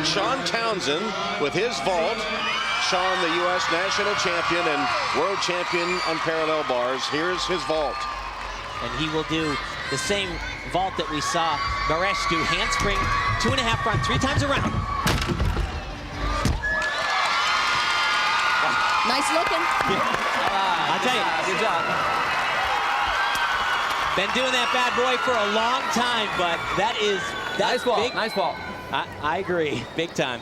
Sean Townsend with his vault. Sean, the U.S. national champion and world champion on parallel bars. Here's his vault. And he will do the same vault that we saw Baresh do. Handspring, 2.5 front, 3 times around. Nice looking. I'll tell you. Good job. Been doing that bad boy for a long time, but that's nice ball. big. Nice ball. I agree, big time.